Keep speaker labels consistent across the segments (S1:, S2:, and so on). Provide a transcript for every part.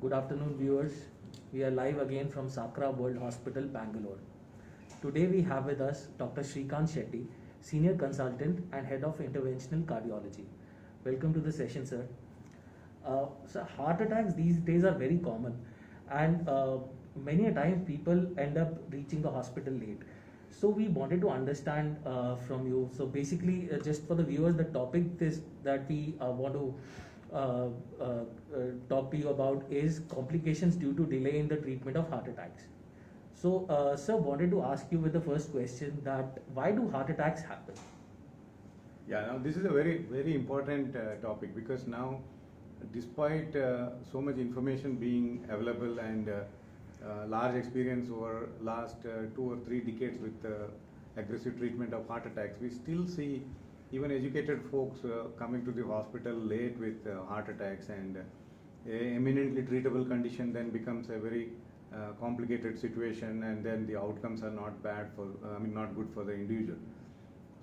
S1: Good afternoon, viewers. We are live again from Sakra World Hospital, Bangalore. Today we have with us Dr. Sreekanth Shetty, Senior Consultant and Head of Interventional Cardiology. Welcome to the session, sir. So heart attacks these days are very common, and many a time people end up reaching the hospital late. So we wanted to understand from you. So basically, just for the viewers, the topic that we want to talk to you about is complications due to delay in the treatment of heart attacks. So, sir, wanted to ask you with the first question that why do heart attacks happen?
S2: Yeah, now this is a very important topic because now, despite so much information being available and large experience over last 2 or 3 decades with aggressive treatment of heart attacks, we still see even educated folks coming to the hospital late with heart attacks, and a eminently treatable condition then becomes a very complicated situation, and then the outcomes are not not good for the individual.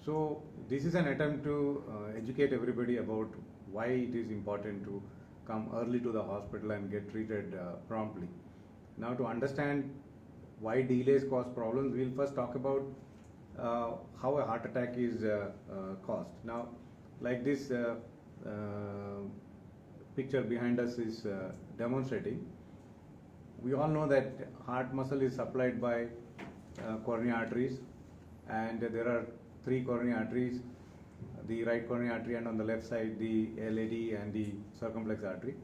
S2: So this is an attempt to educate everybody about why it is important to come early to the hospital and get treated promptly. Now, to understand why delays cause problems, we'll first talk about how a heart attack is caused. Now, like this picture behind us is demonstrating, we all know that heart muscle is supplied by coronary arteries, and there are 3 coronary arteries, the right coronary artery, and on the left side the LAD and the circumflex artery.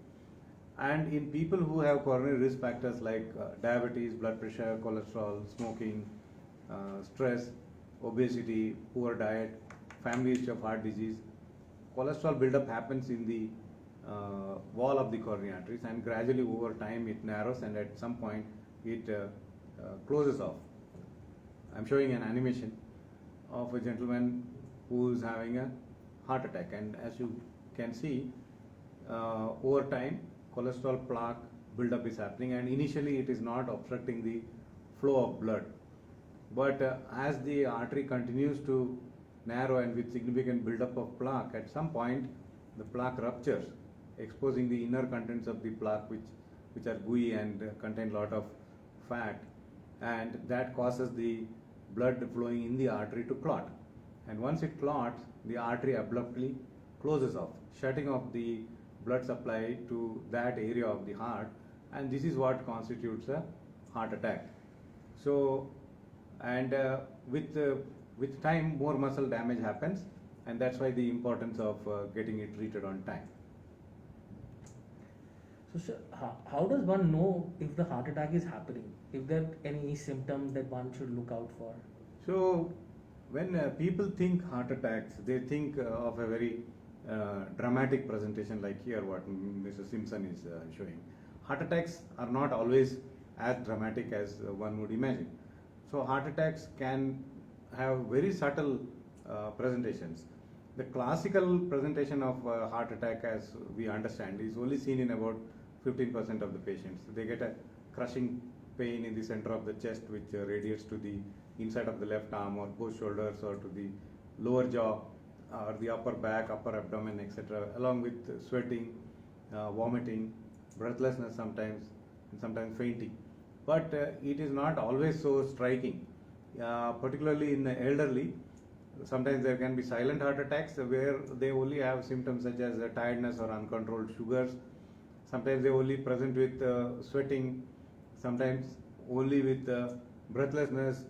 S2: And in people who have coronary risk factors like diabetes, blood pressure, cholesterol, smoking, stress, obesity, poor diet, family history of heart disease, cholesterol buildup happens in the wall of the coronary arteries, and gradually over time it narrows, and at some point it closes off. I'm showing an animation of a gentleman who is having a heart attack, and as you can see, over time cholesterol plaque buildup is happening, and initially it is not obstructing the flow of blood. But as the artery continues to narrow and with significant buildup of plaque, at some point the plaque ruptures, exposing the inner contents of the plaque, which are gooey and contain a lot of fat, and that causes the blood flowing in the artery to clot. And once it clots, the artery abruptly closes off, shutting off the blood supply to that area of the heart, and this is what constitutes a heart attack. So, and with time more muscle damage happens, and that's why the importance of getting it treated on time.
S1: So, sir, how does one know if the heart attack is happening? If there are any symptoms that one should look out for?
S2: So, when people think heart attacks, they think of a very dramatic presentation like here what Mr. Simpson is showing. Heart attacks are not always as dramatic as one would imagine. So heart attacks can have very subtle presentations. The classical presentation of heart attack, as we understand, is only seen in about 15% of the patients. They get a crushing pain in the center of the chest, which radiates to the inside of the left arm or both shoulders, or to the lower jaw or the upper back, upper abdomen, etc., along with sweating, vomiting, breathlessness sometimes, and sometimes fainting. But it is not always so striking, particularly in the elderly. Sometimes there can be silent heart attacks where they only have symptoms such as tiredness or uncontrolled sugars. Sometimes they only present with sweating, sometimes only with breathlessness,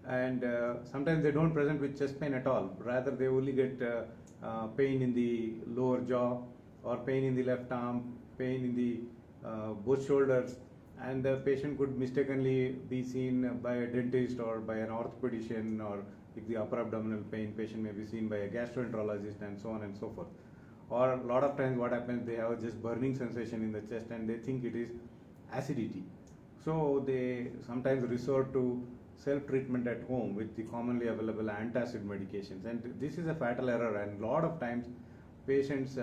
S2: and sometimes they don't present with chest pain at all. Rather, they only get pain in the lower jaw, or pain in the left arm, pain in the both shoulders, and the patient could mistakenly be seen by a dentist or by an orthopedician, or if the upper abdominal pain, patient may be seen by a gastroenterologist, and so on and so forth. Or a lot of times what happens, they have just burning sensation in the chest and they think it is acidity. So they sometimes resort to self-treatment at home with the commonly available antacid medications, and this is a fatal error, and a lot of times patients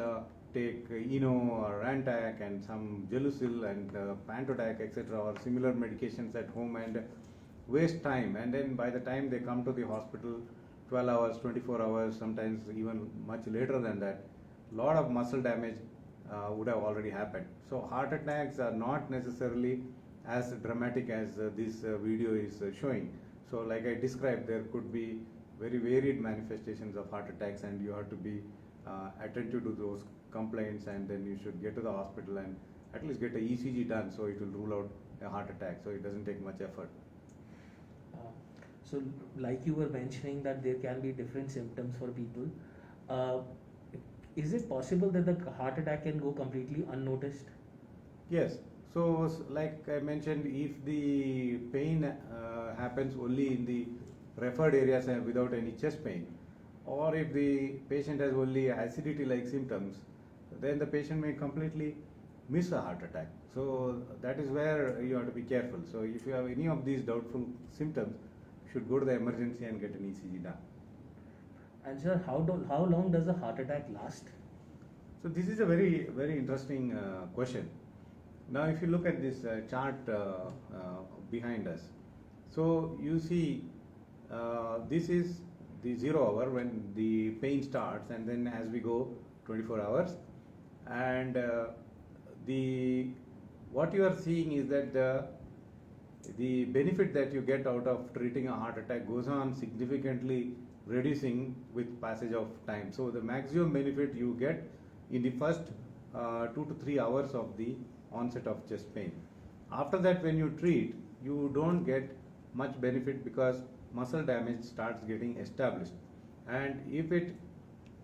S2: take Eno or Antac and some Gelusil and Pantotac, etc., or similar medications at home, and waste time, and then by the time they come to the hospital, 12 hours, 24 hours, sometimes even much later than that, lot of muscle damage would have already happened. So heart attacks are not necessarily as dramatic as this video is showing. So like I described, there could be very varied manifestations of heart attacks, and you have to be attentive to those complaints, and then you should get to the hospital and at least get a ECG done, so it will rule out a heart attack, so it doesn't take much effort.
S1: So like you were mentioning that there can be different symptoms for people. Is it possible that the heart attack can go completely unnoticed?
S2: Yes. So like I mentioned, if the pain happens only in the referred areas and without any chest pain, or if the patient has only acidity like symptoms, then the patient may completely miss a heart attack. So that is where you have to be careful. So if you have any of these doubtful symptoms, you should go to the emergency and get an ECG done.
S1: And sir, how long does a heart attack last?
S2: So this is a very interesting question. Now if you look at this chart behind us, so you see this is the 0 hour when the pain starts, and then as we go 24 hours, and what you are seeing is that the benefit that you get out of treating a heart attack goes on significantly reducing with passage of time. So the maximum benefit you get in the first 2 to 3 hours of the onset of chest pain. After that, when you treat, you don't get much benefit because muscle damage starts getting established. And if it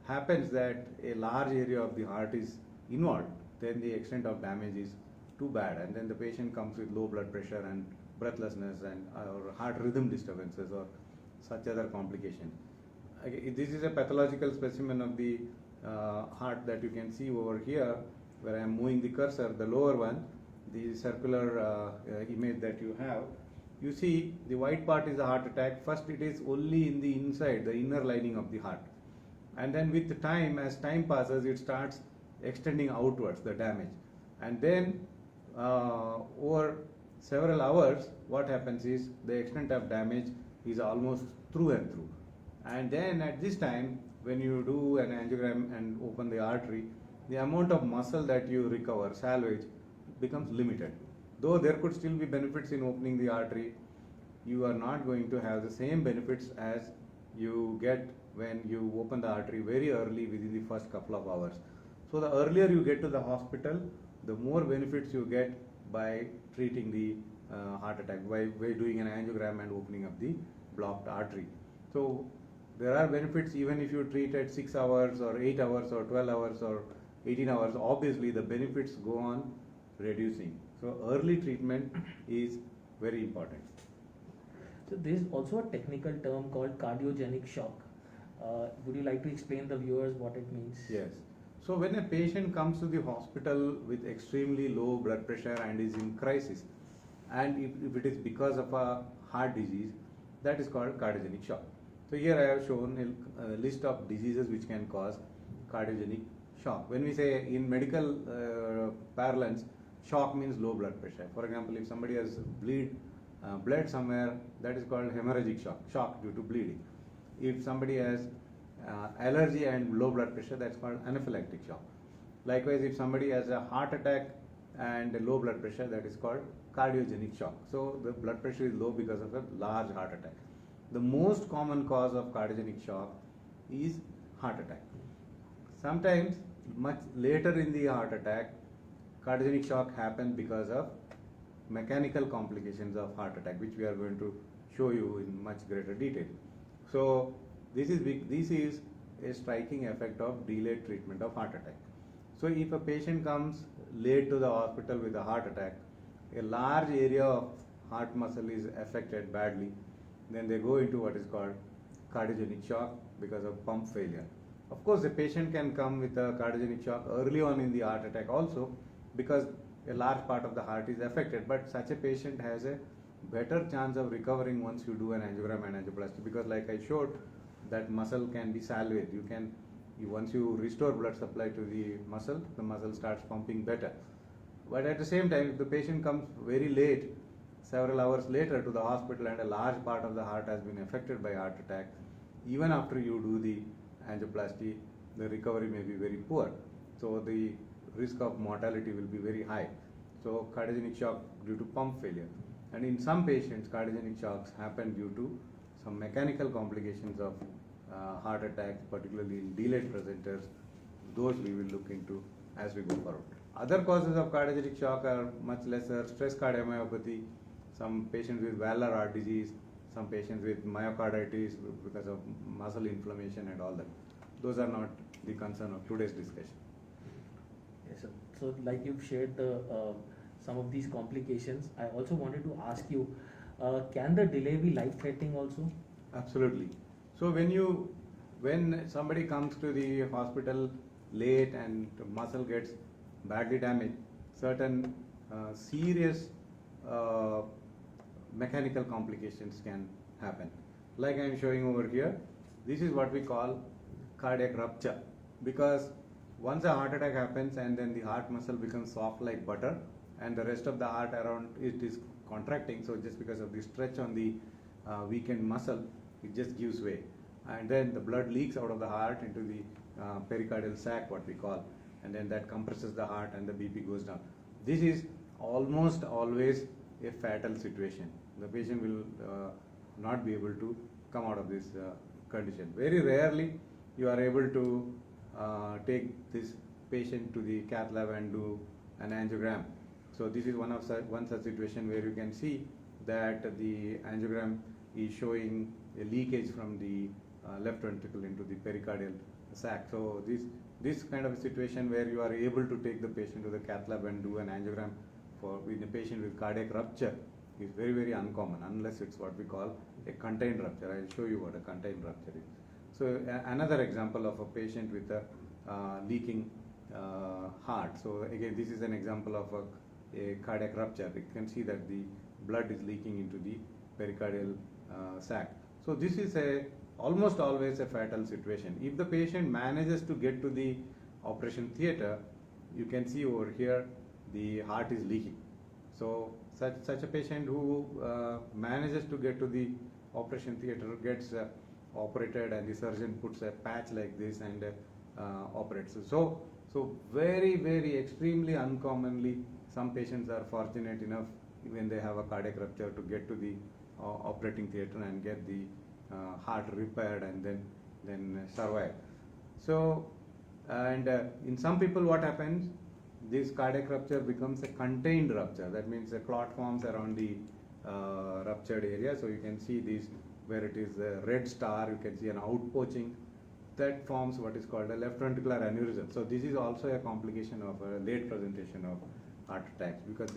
S2: happens that a large area of the heart is involved, then the extent of damage is too bad, and then the patient comes with low blood pressure and breathlessness and or heart rhythm disturbances or such other complications. This is a pathological specimen of the heart that you can see over here, where I am moving the cursor. The lower one, the circular image that you have, you see the white part is a heart attack. First it is only in the inside, the inner lining of the heart, and then with the time, as time passes, it starts extending outwards, the damage, and then over several hours what happens is the extent of damage is almost through and through. And then at this time, when you do an angiogram and open the artery, the amount of muscle that you recover, salvage, becomes limited. Though there could still be benefits in opening the artery, you are not going to have the same benefits as you get when you open the artery very early within the first couple of hours. So the earlier you get to the hospital, the more benefits you get by treating the heart attack, by doing an angiogram and opening up the blocked artery. So there are benefits even if you treat at 6 hours or 8 hours or 12 hours or 18 hours. Obviously the benefits go on reducing. So early treatment is very important.
S1: So there is also a technical term called cardiogenic shock. Would you like to explain the viewers what it means?
S2: Yes. So when a patient comes to the hospital with extremely low blood pressure and is in crisis, and if it is because of a heart disease, that is called cardiogenic shock. So here I have shown a list of diseases which can cause cardiogenic shock. When we say in medical parlance, shock means low blood pressure. For example, if somebody has bled somewhere, that is called hemorrhagic shock due to bleeding. If somebody has allergy and low blood pressure, that's called anaphylactic shock. Likewise, if somebody has a heart attack and low blood pressure, that is called cardiogenic shock. So the blood pressure is low because of a large heart attack. The most common cause of cardiogenic shock is heart attack. Sometimes much later in the heart attack, cardiogenic shock happens because of mechanical complications of heart attack, which we are going to show you in much greater detail. So this is a striking effect of delayed treatment of heart attack. So if a patient comes late to the hospital with a heart attack, a large area of heart muscle is affected badly, then they go into what is called cardiogenic shock because of pump failure. Of course, the patient can come with a cardiogenic shock early on in the heart attack also, because a large part of the heart is affected, but such a patient has a better chance of recovering once you do an angiogram and angioplasty, because like I showed, that muscle can be salvaged. Once you restore blood supply to the muscle starts pumping better. But at the same time, if the patient comes very late, several hours later to the hospital, and a large part of the heart has been affected by heart attack, even after you do the angioplasty, the recovery may be very poor. So the risk of mortality will be very high. So cardiogenic shock due to pump failure. And in some patients, cardiogenic shocks happen due to some mechanical complications of heart attacks, particularly in delayed presenters. Those we will look into as we go forward. Other causes of cardiogenic shock are much lesser: stress cardiomyopathy, some patients with valvular heart disease, some patients with myocarditis because of muscle inflammation and all that. Those are not the concern of today's discussion.
S1: Yes, sir. So like you've shared some of these complications, I also wanted to ask you, can the delay be life-threatening also?
S2: Absolutely. So when somebody comes to the hospital late and the muscle gets badly damaged, certain serious mechanical complications can happen. Like I am showing over here, this is what we call cardiac rupture, because once a heart attack happens and then the heart muscle becomes soft like butter and the rest of the heart around it is contracting, so just because of the stretch on the weakened muscle, it just gives way, and then the blood leaks out of the heart into the pericardial sac, what we call, and then that compresses the heart and the BP goes down. This is almost always a fatal situation. The patient will not be able to come out of this condition. Very rarely you are able to take this patient to the cath lab and do an angiogram. So this is one such situation where you can see that the angiogram is showing a leakage from the left ventricle into the pericardial sac. So this kind of a situation where you are able to take the patient to the cath lab and do an angiogram with a patient with cardiac rupture is very, very uncommon, unless it's what we call a contained rupture. I'll show you what a contained rupture is. So another example of a patient with a leaking heart. So again, this is an example of a cardiac rupture. You can see that the blood is leaking into the pericardial sac. So this is almost always a fatal situation. If the patient manages to get to the operation theatre, you can see over here the heart is leaking. So such a patient who manages to get to the operation theatre gets operated, and the surgeon puts a patch like this and operates. So very, very extremely uncommonly, some patients are fortunate enough when they have a cardiac rupture to get to the operating theatre and get the heart repaired and then survive. So in some people, what happens, this cardiac rupture becomes a contained rupture. That means a clot forms around the ruptured area. So you can see this where it is a red star. You can see an outpoaching that forms what is called a left ventricular aneurysm. So this is also a complication of a late presentation of heart attacks, because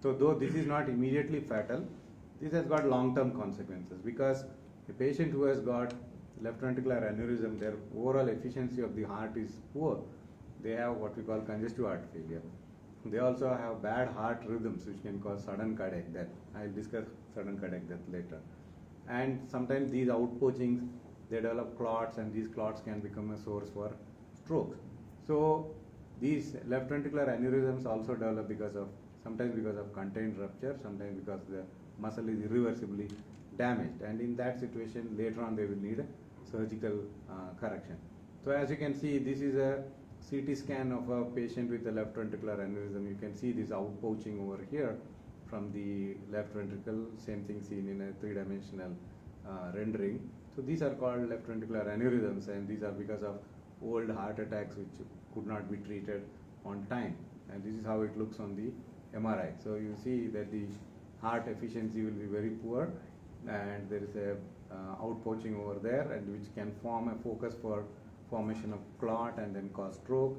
S2: though this is not immediately fatal, this has got long-term consequences, because a patient who has got left ventricular aneurysm, their overall efficiency of the heart is poor. They have what we call congestive heart failure. They also have bad heart rhythms, which can cause sudden cardiac death. I'll discuss sudden cardiac death later. And sometimes these outpoachings, they develop clots, and these clots can become a source for strokes. So these left ventricular aneurysms also develop sometimes because of contained rupture, sometimes because the muscle is irreversibly damaged, and in that situation later on they will need a surgical correction. So as you can see, this is a CT scan of a patient with a left ventricular aneurysm. You can see this outpoaching over here from the left ventricle, same thing seen in a three-dimensional rendering. So these are called left ventricular aneurysms, and these are because of old heart attacks which could not be treated on time. And this is how it looks on the MRI. So you see that the heart efficiency will be very poor, and there is a outpoaching over there, and which can form a focus for formation of clot and then cause stroke,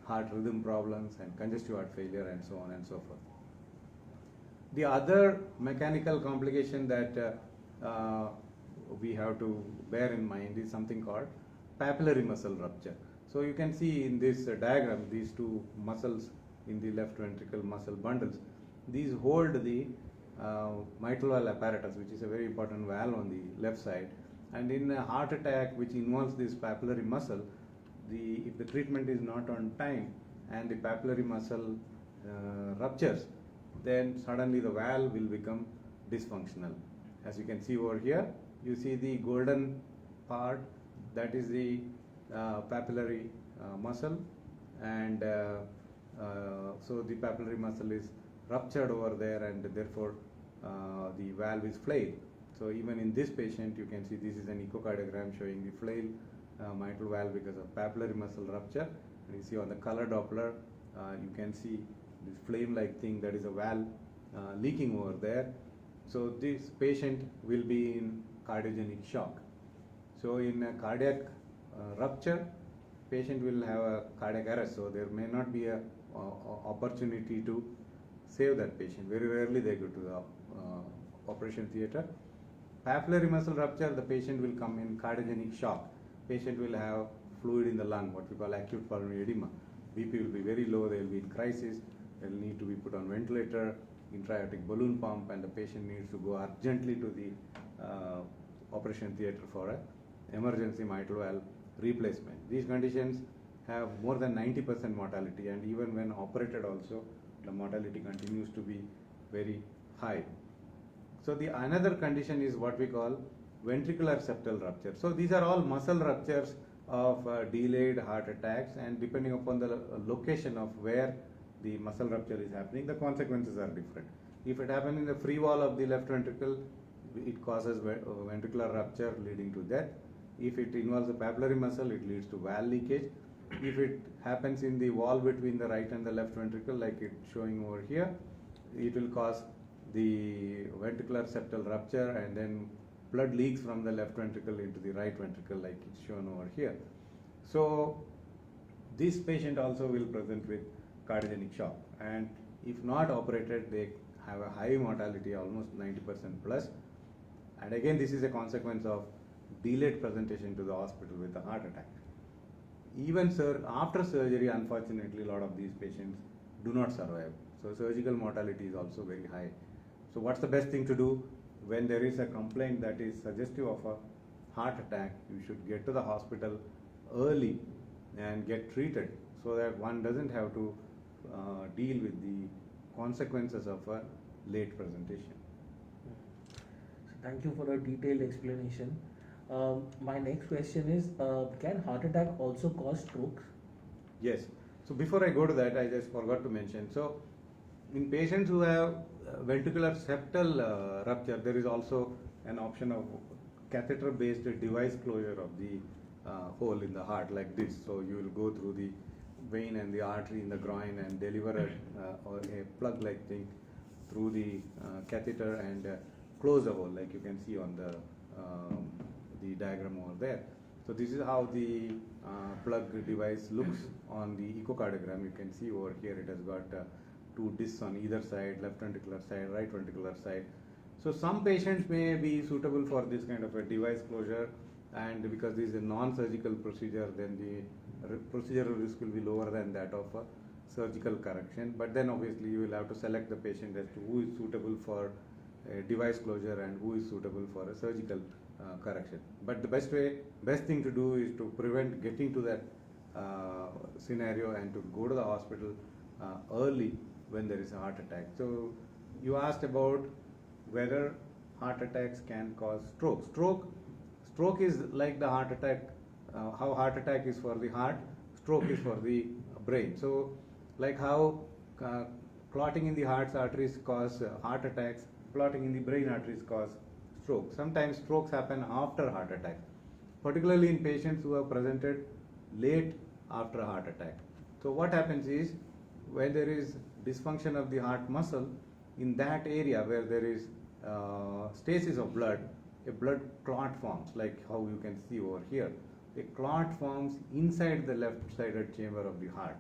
S2: heart rhythm problems, and congestive heart failure, and so on and so forth. The other mechanical complication that we have to bear in mind is something called papillary muscle rupture. So you can see in this diagram, these two muscles in the left ventricle muscle bundles, these hold the mitral valve apparatus, which is a very important valve on the left side. And in a heart attack which involves this papillary muscle, if the treatment is not on time and the papillary muscle ruptures, then suddenly the valve will become dysfunctional. As you can see over here, you see the golden part, that is the papillary muscle, and So the papillary muscle is ruptured over there, and therefore the valve is flailed. So even in this patient, you can see this is an echocardiogram showing the flail mitral valve because of papillary muscle rupture. And you see on the color Doppler, you can see this flame-like thing, that is a valve leaking over there. So this patient will be in cardiogenic shock. So in a cardiac rupture, patient will have a cardiac arrest. So there may not be a opportunity to save that patient. Very rarely they go to the operation theater. Papillary muscle rupture, the patient will come in cardiogenic shock. Patient will have fluid in the lung, what we call acute pulmonary edema. BP will be very low, they will be in crisis, they will need to be put on ventilator, intra-aortic balloon pump, and the patient needs to go urgently to the operation theater for an emergency mitral valve replacement. These conditions have more than 90% mortality, and even when operated also, the mortality continues to be very high. So the another condition is what we call ventricular septal rupture. So these are all muscle ruptures of delayed heart attacks, and depending upon the location of where the muscle rupture is happening, the consequences are different. If it happens in the free wall of the left ventricle, it causes ventricular rupture leading to death. If it involves the papillary muscle, it leads to valve leakage. If it happens in the wall between the right and the left ventricle, like it's showing over here, it will cause the ventricular septal rupture, and then blood leaks from the left ventricle into the right ventricle, like it's shown over here. So this patient also will present with cardiogenic shock, and if not operated, they have a high mortality, almost 90% plus. And again, this is a consequence of delayed presentation to the hospital with a heart attack. Even after surgery, unfortunately, a lot of these patients do not survive. So surgical mortality is also very high. So what's the best thing to do? When there is a complaint that is suggestive of a heart attack, you should get to the hospital early and get treated, so that one doesn't have to deal with the consequences of a late presentation.
S1: So thank you for a detailed explanation. My next question is, can heart attack also cause strokes?
S2: Yes. So before I go to that, I just forgot to mention. So in patients who have ventricular septal rupture, there is also an option of catheter-based device closure of the hole in the heart, like this. So you will go through the vein and the artery in the groin and deliver a plug-like thing through the catheter and close the hole, like you can see on the diagram over there. So this is how the plug device looks on the echocardiogram. You can see over here it has got two discs on either side, left ventricular side, right ventricular side. So some patients may be suitable for this kind of a device closure, and because this is a non-surgical procedure, then the procedural risk will be lower than that of a surgical correction. But then obviously you will have to select the patient as to who is suitable for a device closure and who is suitable for a surgical correction. But the best thing to do is to prevent getting to that scenario and to go to the hospital early when there is a heart attack. So you asked about whether heart attacks can cause stroke. Stroke is like the heart attack. How heart attack is for the heart, stroke is for the brain. So like how clotting in the heart's arteries cause heart attacks, clotting in the brain arteries cause stroke. Sometimes strokes happen after heart attack, particularly in patients who have presented late after a heart attack. So what happens is, when there is dysfunction of the heart muscle, in that area where there is stasis of blood, a blood clot forms, like how you can see over here. A clot forms inside the left-sided chamber of the heart,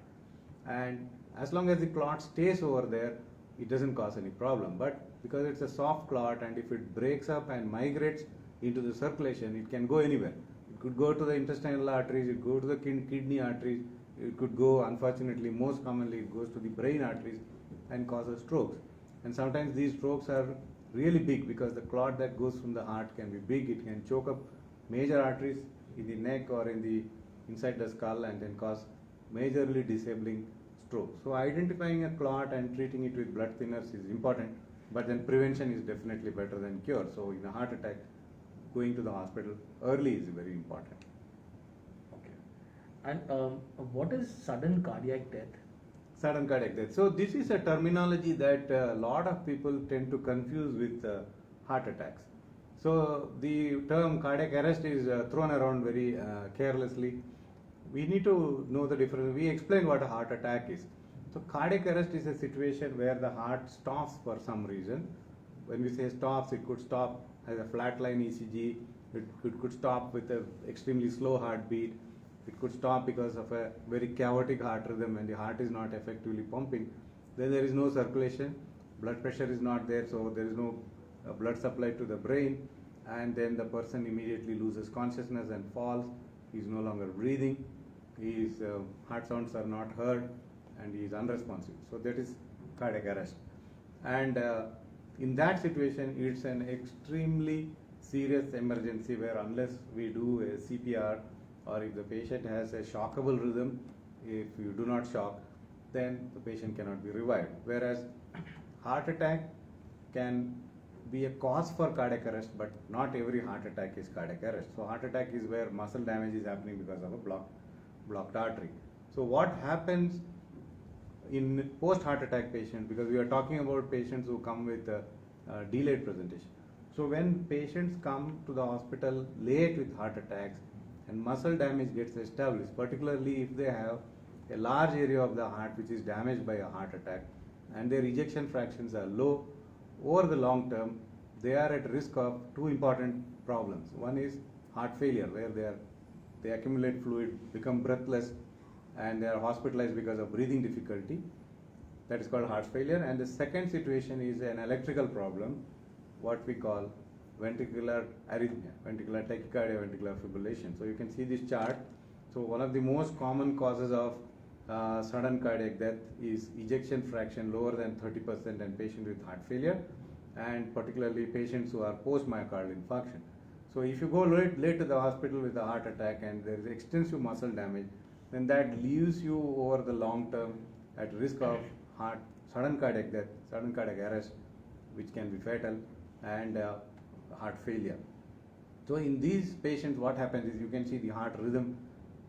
S2: and as long as the clot stays over there, it doesn't cause any problem. But because it's a soft clot, and if it breaks up and migrates into the circulation, it can go anywhere. It could go to the intestinal arteries, it could go to the kidney arteries, it could go, unfortunately, most commonly it goes to the brain arteries and causes strokes. And sometimes these strokes are really big, because the clot that goes from the heart can be big. It can choke up major arteries in the neck or in the inside the skull, and then cause majorly disabling stroke. So identifying a clot and treating it with blood thinners is important, but then prevention is definitely better than cure. So in a heart attack, going to the hospital early is very important.
S1: Okay. And what is sudden cardiac death?
S2: Sudden cardiac death. So this is a terminology that a lot of people tend to confuse with heart attacks. So the term cardiac arrest is thrown around very carelessly. We need to know the difference. We explain what a heart attack is. So cardiac arrest is a situation where the heart stops for some reason. When we say stops, it could stop as a flatline ECG. It could stop with an extremely slow heartbeat. It could stop because of a very chaotic heart rhythm and the heart is not effectively pumping. Then there is no circulation, blood pressure is not there, so there is no blood supply to the brain, and then the person immediately loses consciousness and falls. He is no longer breathing, his heart sounds are not heard, and he is unresponsive. So that is cardiac arrest. And in that situation, it's an extremely serious emergency where unless we do a CPR, or if the patient has a shockable rhythm, if you do not shock, then the patient cannot be revived. Whereas heart attack can be a cause for cardiac arrest, but not every heart attack is cardiac arrest. So heart attack is where muscle damage is happening because of a blocked artery. So what happens in post-heart attack patients, because we are talking about patients who come with a delayed presentation. So when patients come to the hospital late with heart attacks and muscle damage gets established, particularly if they have a large area of the heart which is damaged by a heart attack and their ejection fractions are low, over the long term they are at risk of two important problems. One is heart failure, where they accumulate fluid, become breathless, and they are hospitalized because of breathing difficulty. That is called heart failure. And the second situation is an electrical problem, what we call ventricular arrhythmia, ventricular tachycardia, ventricular fibrillation. So you can see this chart. So one of the most common causes of sudden cardiac death is ejection fraction lower than 30% in patients with heart failure, and particularly patients who are post-myocardial infarction. So if you go late to the hospital with a heart attack and there is extensive muscle damage, then that leaves you over the long term at risk of sudden cardiac death, sudden cardiac arrest, which can be fatal, and heart failure. So in these patients, what happens is you can see the heart rhythm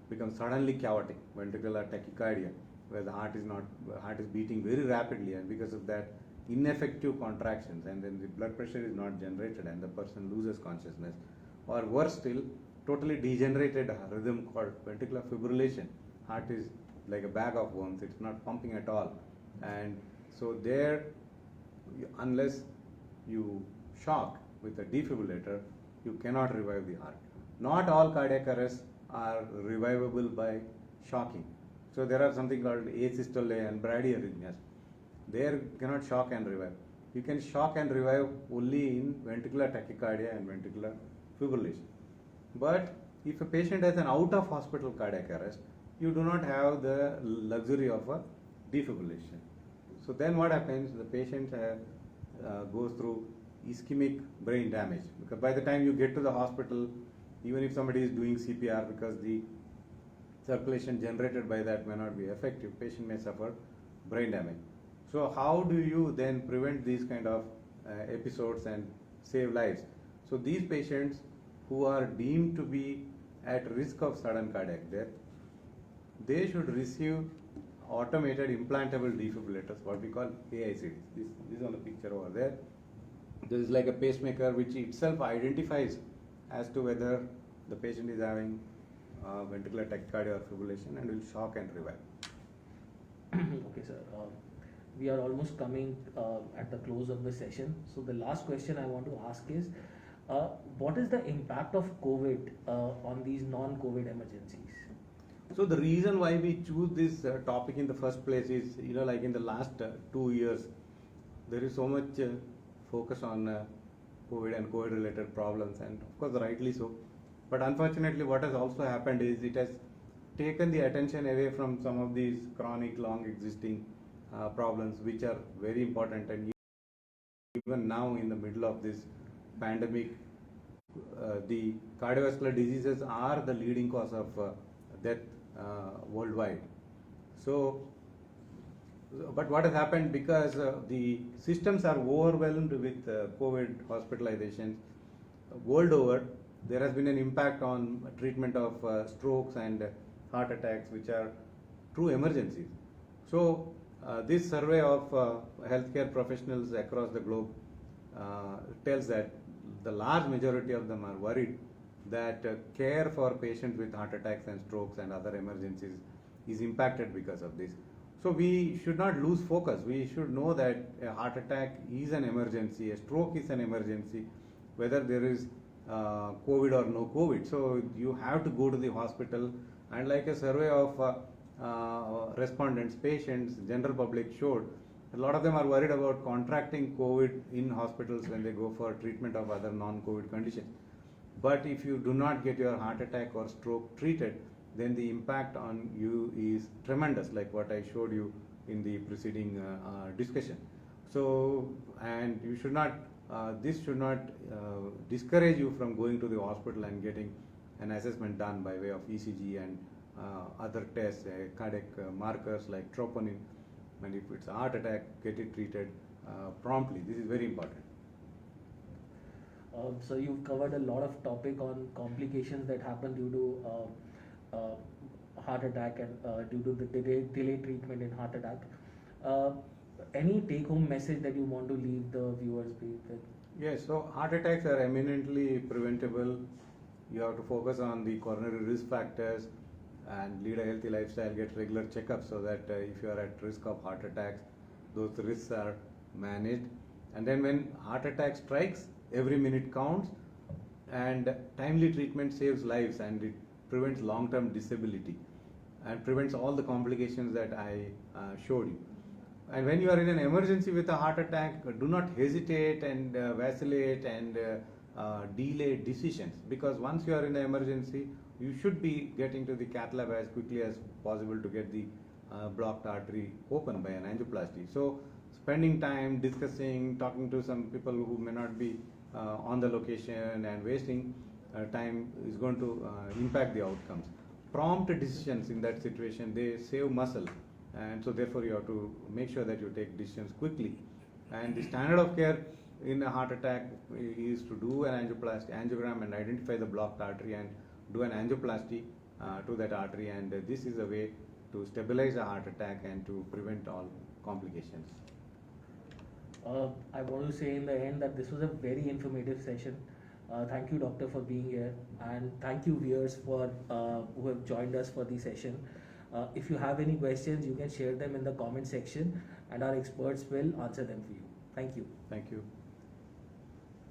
S2: becomes suddenly chaotic, ventricular tachycardia, where the heart is beating very rapidly, and because of that, ineffective contractions, and then the blood pressure is not generated and the person loses consciousness. Or worse still, totally degenerated rhythm called ventricular fibrillation. Heart is like a bag of worms, it's not pumping at all. And so there, unless you shock with a defibrillator, you cannot revive the heart. Not all cardiac arrests are revivable by shocking. So there are something called asystole and bradyarrhythmias. There cannot shock and revive. You can shock and revive only in ventricular tachycardia and ventricular fibrillation. But if a patient has an out-of-hospital cardiac arrest, you do not have the luxury of a defibrillation. So then what happens? The patient goes through ischemic brain damage, because by the time you get to the hospital, even if somebody is doing CPR, because the circulation generated by that may not be effective, patient may suffer brain damage. So how do you then prevent these kind of episodes and save lives? So these patients who are deemed to be at risk of sudden cardiac death, they should receive automated implantable defibrillators, what we call AICDs. This is on the picture over there. This is like a pacemaker which itself identifies as to whether the patient is having ventricular tachycardia or fibrillation, and will shock and revive.
S1: Okay, sir. We are almost coming at the close of the session. So the last question I want to ask is, what is the impact of COVID on these non-COVID emergencies?
S2: So the reason why we choose this topic in the first place is, like in the last 2 years, there is so much focus on COVID and COVID related problems, and of course rightly so. But unfortunately what has also happened is it has taken the attention away from some of these chronic long existing problems which are very important, and even now in the middle of this pandemic, the cardiovascular diseases are the leading cause of death worldwide. So, but what has happened, because the systems are overwhelmed with COVID hospitalizations world over, there has been an impact on treatment of strokes and heart attacks, which are true emergencies. So This survey of healthcare professionals across the globe tells that the large majority of them are worried that care for patients with heart attacks and strokes and other emergencies is impacted because of this. So we should not lose focus. We should know that a heart attack is an emergency, a stroke is an emergency, whether there is COVID or no COVID. So you have to go to the hospital, and like a survey of respondents, patients, general public showed, a lot of them are worried about contracting COVID in hospitals when they go for treatment of other non-COVID conditions. But if you do not get your heart attack or stroke treated, then the impact on you is tremendous, like what I showed you in the preceding discussion. So, and you should not, this should not discourage you from going to the hospital and getting an assessment done by way of ECG and other tests, cardiac markers like troponin, and if it's a heart attack, get it treated promptly. This is very important.
S1: So you've covered a lot of topic on complications that happen due to heart attack and due to the delayed treatment in heart attack. Any take-home message that you want to leave the viewers with?
S2: Yes, so heart attacks are eminently preventable. You have to focus on the coronary risk factors and lead a healthy lifestyle, get regular checkups so that if you are at risk of heart attacks, those risks are managed. And then when heart attack strikes, every minute counts, and timely treatment saves lives, and it prevents long-term disability and prevents all the complications that I showed you. And when you are in an emergency with a heart attack, do not hesitate and vacillate and delay decisions, because once you are in an emergency, you should be getting to the cath lab as quickly as possible to get the blocked artery open by an angioplasty. So spending time discussing, talking to some people who may not be on the location and wasting time is going to impact the outcomes. Prompt decisions in that situation, they save muscle, and so therefore you have to make sure that you take decisions quickly. And the standard of care in a heart attack is to do an angiogram and identify the blocked artery and do an angioplasty to that artery, and this is a way to stabilize a heart attack and to prevent all complications.
S1: I want to say in the end that this was a very informative session. Thank you, doctor, for being here, and thank you, viewers, for who have joined us for the session. If you have any questions, you can share them in the comment section, and our experts will answer them for you. Thank you.
S2: Thank you.